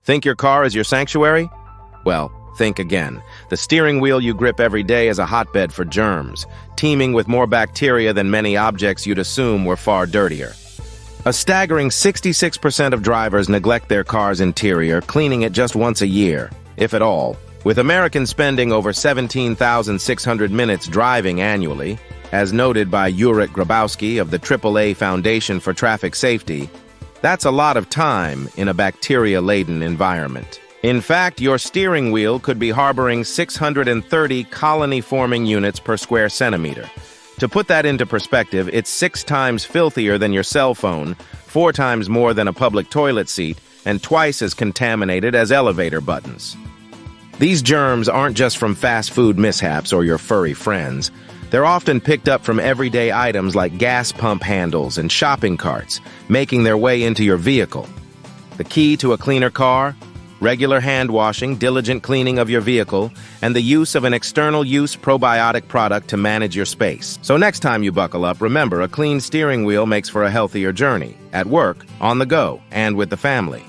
Think your car is your sanctuary? Well, think again. The steering wheel you grip every day is a hotbed for germs, teeming with more bacteria than many objects you'd assume were far dirtier. A staggering 66% of drivers neglect their car's interior, cleaning it just once a year, if at all. With Americans spending over 17,600 minutes driving annually, as noted by Jurek Grabowski of the AAA Foundation for Traffic Safety, that's a lot of time in a bacteria-laden environment. In fact, your steering wheel could be harboring 630 colony-forming units per square centimeter. To put that into perspective, it's 6 times filthier than your cell phone, 4 times more than a public toilet seat, and twice as contaminated as elevator buttons. These germs aren't just from fast food mishaps or your furry friends. They're often picked up from everyday items like gas pump handles and shopping carts, making their way into your vehicle. The key to a cleaner car? Regular hand washing, diligent cleaning of your vehicle, and the use of an external-use probiotic product to manage your space. So next time you buckle up, remember, a clean steering wheel makes for a healthier journey, at work, on the go, and with the family.